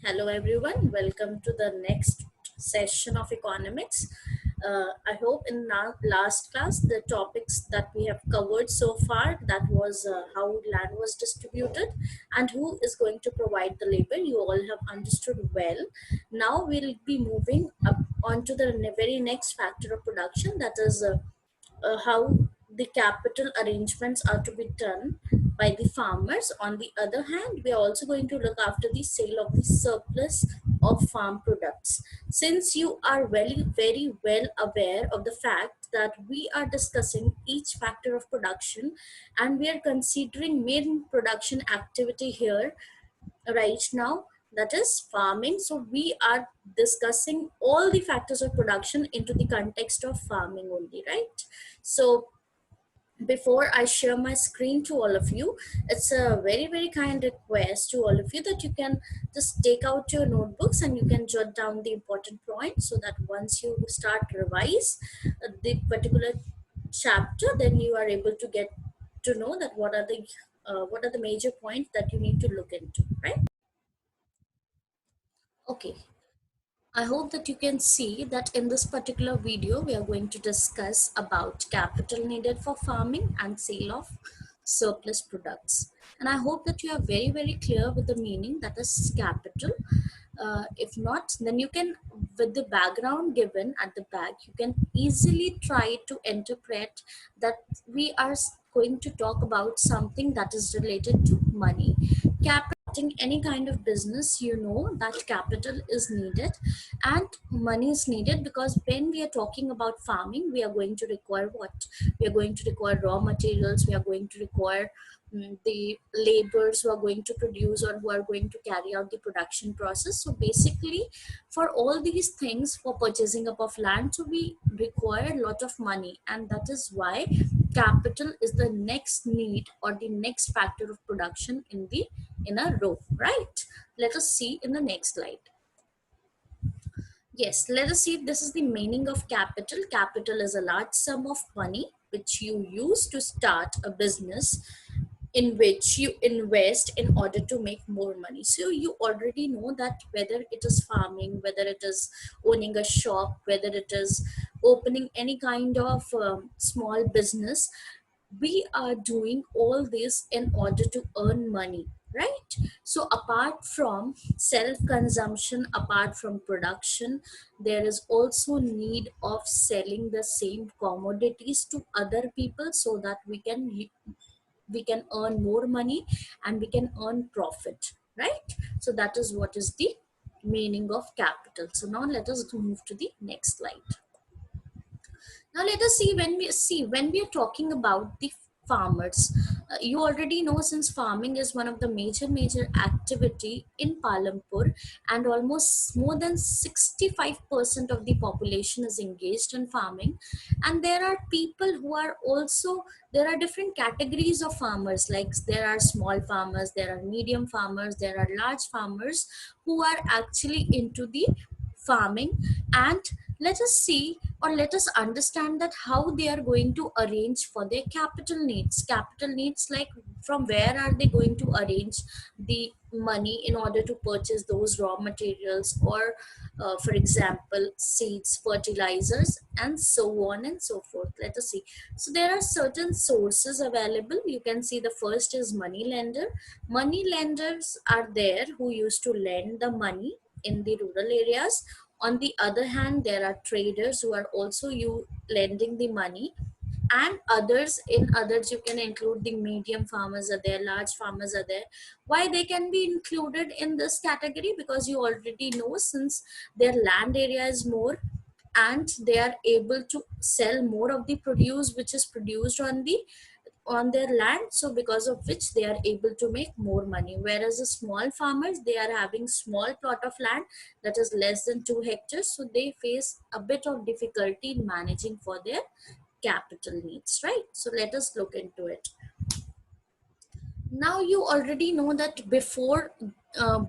Hello, everyone. Welcome to the next session of economics. I hope in our last class, the topics that we have covered so far, that was how land was distributed and who is going to provide the labor, you all have understood well. Now we'll be moving up onto the very next factor of production, that is how the capital arrangements are to be done by the farmers. On the other hand, we are also going to look after the sale of the surplus of farm products. Since you are very well aware of the fact that we are discussing each factor of production and we are considering main production activity here right now, that is farming. So we are discussing all the factors of production into the context of farming only, right? So before I share my screen to all of you, it's a very kind request to all of you that you can just take out your notebooks and you can jot down the important points, so that once you start revise the particular chapter, then you are able to get to know that what are the major points that you need to look into, right? Okay, I hope that you can see that in this particular video, we are going to discuss about capital needed for farming and sale of surplus products. And I hope that you are very clear with the meaning that is capital. If not, then you can, with the background given at the back, you can easily try to interpret that we are going to talk about something that is related to money. Capital, any kind of business, you know that capital is needed and money is needed, because when we are talking about farming, we are going to require what? We are going to require raw materials, we are going to require the laborers who are going to produce or who are going to carry out the production process. So basically, for all these things, for purchasing up of land, so we require a lot of money, and that is why capital is the next need or the next factor of production in a row, right? Let us see in the next slide. Yes, let us see. This is the meaning of capital. Capital is a large sum of money which you use to start a business, in which you invest in order to make more money. So you already know that whether it is farming, whether it is owning a shop, whether it is opening any kind of small business, we are doing all this in order to earn money, right? So apart from self consumption, apart from production, there is also need of selling the same commodities to other people, so that we can earn more money and we can earn profit, right? So that is what is the meaning of capital. So now let us move to the next slide. Now let us see, when we are talking about the farmers, you already know, since farming is one of the major activity in Palampur, and almost more than 65% of the population is engaged in farming. And there are people who are also, there are different categories of farmers, like there are small farmers, there are medium farmers, there are large farmers who are actually into the farming. And let us see, or let us understand that how they are going to arrange for their capital needs, like from where are they going to arrange the money in order to purchase those raw materials, or for example seeds, fertilizers, and so on and so forth. Let us see. So there are certain sources available. You can see the first is money lender. Money lenders are there who used to lend the money in the rural areas. On the other hand, there are traders who are also you lending the money, and others. In others, you can include the medium farmers are there, large farmers are there. Why they can be included in this category? Because you already know, since their land area is more and they are able to sell more of the produce which is produced on their land, so because of which they are able to make more money. Whereas the small farmers, they are having small plot of land that is less than 2 hectares, so they face a bit of difficulty in managing for their capital needs, right? So let us look into it. Now you already know that before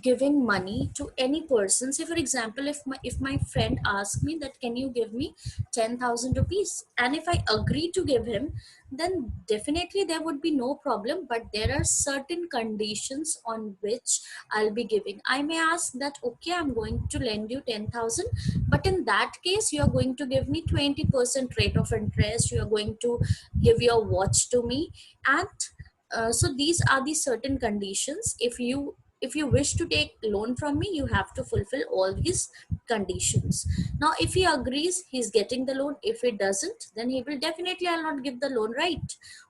giving money to any person. Say for example, if my friend asks me that can you give me 10,000 rupees, and if I agree to give him, then definitely there would be no problem. But there are certain conditions on which I'll be giving. I may ask that okay, I'm going to lend you 10,000, but in that case you are going to give me 20% rate of interest, you are going to give your watch to me. And so these are the certain conditions. If you wish to take loan from me, you have to fulfill all these conditions. Now if he agrees, he's getting the loan. If he doesn't, then he will definitely, I'll not give the loan, right?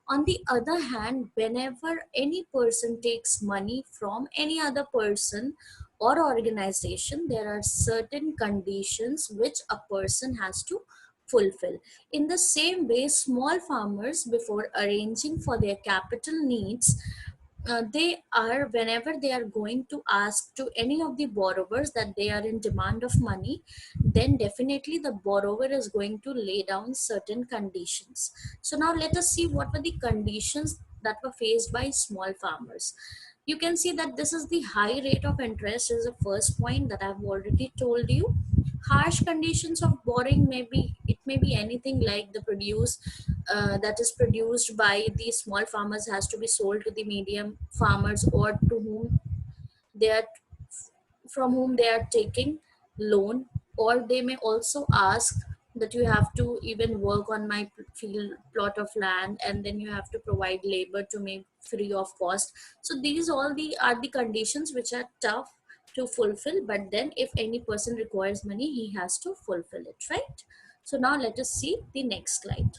On the other hand, whenever any person takes money from any other person or organization, there are certain conditions which a person has to fulfill. In the same way, small farmers, before arranging for their capital needs, they are, whenever they are going to ask to any of the borrowers that they are in demand of money, then definitely the borrower is going to lay down certain conditions. So now let us see what were the conditions that were faced by small farmers. You can see that this is the high rate of interest is the first point that I've already told you. Harsh conditions of borrowing, maybe it may be anything like the produce that is produced by the small farmers has to be sold to the medium farmers, or to whom they are, from whom they are taking loan. Or they may also ask that you have to even work on my field plot of land, and then you have to provide labor to me free of cost. So these all the are the conditions which are tough to fulfill, but then if any person requires money, he has to fulfill it, right? So now let us see the next slide.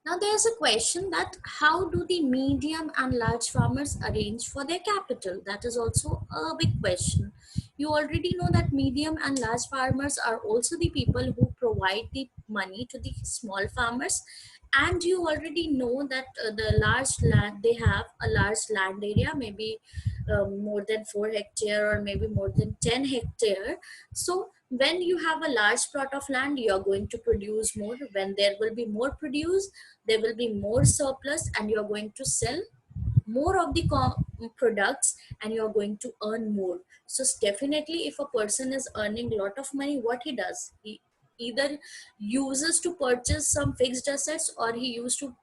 Now there's a question that how do the medium and large farmers arrange for their capital? That is also a big question. You already know that medium and large farmers are also the people who provide the money to the small farmers. And you already know that the large land, they have a large land area, maybe more than 4 hectare or maybe more than 10 hectare. So when you have a large plot of land, you are going to produce more. When there will be more produce, there will be more surplus, and you're going to sell more of the products, and you're going to earn more. So definitely if a person is earning a lot of money, what he does, he either uses to purchase some fixed assets, or he used to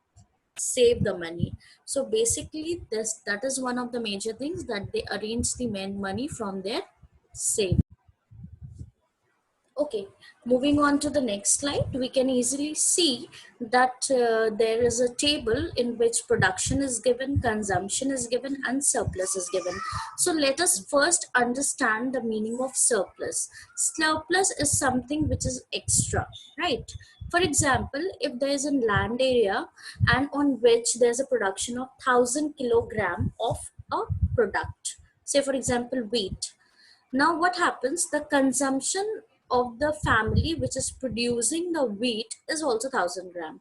save the money. So basically this that is one of the major things, that they arrange the money from their savings. Okay, moving on to the next slide, we can easily see that there is a table in which production is given, consumption is given, and surplus is given. So let us first understand the meaning of surplus. Surplus is something which is extra, right? For example, if there is a land area and on which there's a production of 1,000 kilogram of a product, say for example wheat. Now what happens, the consumption of the family which is producing the wheat is also 1,000 gram.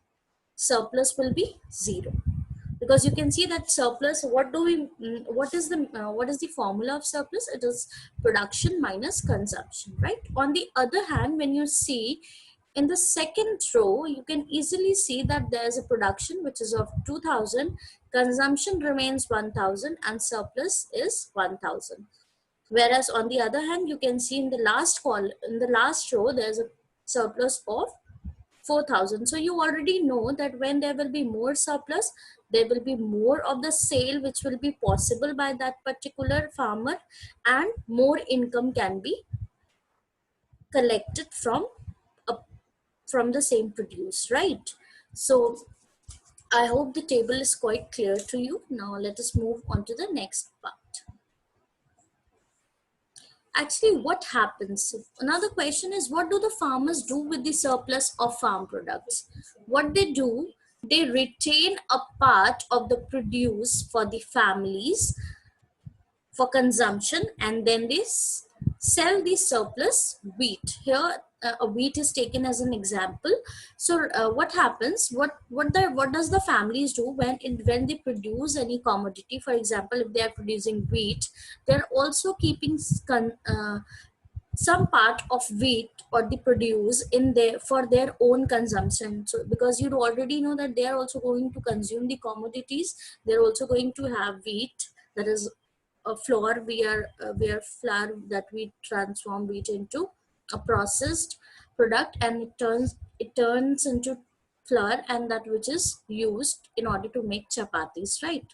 Surplus will be zero, because you can see that surplus, what is the formula of surplus? It is production minus consumption, right? On the other hand, when you see in the second row, you can easily see that there is a production which is of 2,000, consumption remains 1,000, and surplus is 1,000. Whereas on the other hand, you can see in the in the last row, there's a surplus of 4,000. So you already know that when there will be more surplus, there will be more of the sale which will be possible by that particular farmer, and more income can be collected a, from the same produce, right? So I hope the table is quite clear to you. Now let us move on to the next part. Actually, what happens? Another question is, what do the farmers do with the surplus of farm products? What they do, they retain a part of the produce for the families for consumption, and then they sell the surplus wheat. Here a wheat is taken as an example. So what happens, what does the families do when they produce any commodity? For example, if they are producing wheat, they're also keeping some part of wheat or the produce in there for their own consumption. So because you already know that they are also going to consume the commodities, they're also going to have wheat, that is flour, we are flour that we transform wheat into a processed product, and it turns into flour, and that which is used in order to make chapatis, right?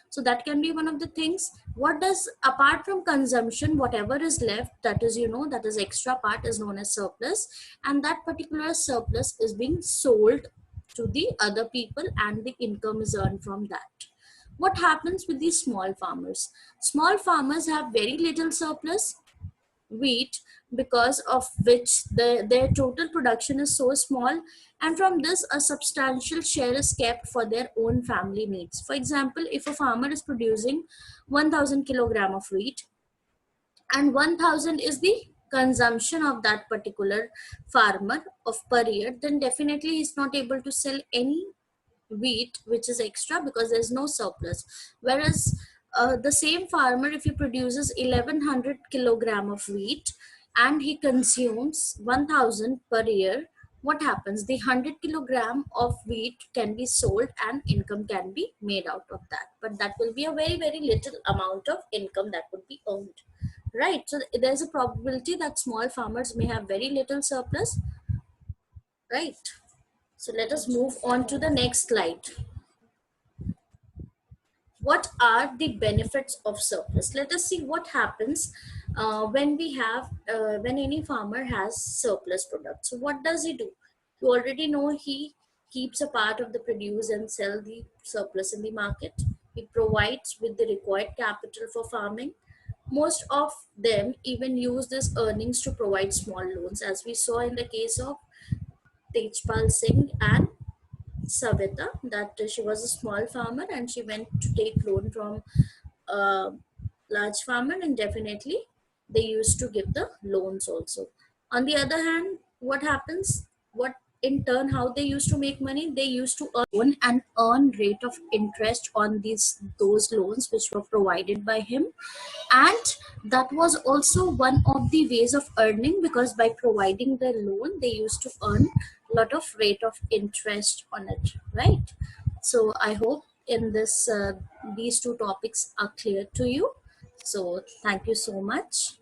So that can be one of the things. What does, apart from consumption, whatever is left, that is, that is extra part, is known as surplus, and that particular surplus is being sold to the other people, and the income is earned from that. What happens with these small farmers? Small farmers have very little surplus wheat, because of which their total production is so small, and from this a substantial share is kept for their own family needs. For example, if a farmer is producing 1000 kilogram of wheat, and 1000 is the consumption of that particular farmer of per year, then definitely he's not able to sell any wheat which is extra, because there's no surplus. Whereas the same farmer, if he produces 1100 kilogram of wheat and he consumes 1000 per year, what happens? The 100 kilogram of wheat can be sold and income can be made out of that, but that will be a very very little amount of income that would be earned, right? So there's a probability that small farmers may have very little surplus, right? So let us move on to the next slide. What are the benefits of surplus? Let us see what happens when any farmer has surplus products. So what does he do? You already know, he keeps a part of the produce and sell the surplus in the market. He provides with the required capital for farming. Most of them even use this earnings to provide small loans, as we saw in the case of Tejpal Singh and Savita, that she was a small farmer and she went to take loan from a large farmer, and definitely they used to give the loans also. On the other hand, what happens? What in turn, how they used to make money? They used to earn and earn rate of interest on those loans which were provided by him, and that was also one of the ways of earning, because by providing the loan they used to earn a lot of rate of interest on it, right? So I hope in this these two topics are clear to you. So thank you so much.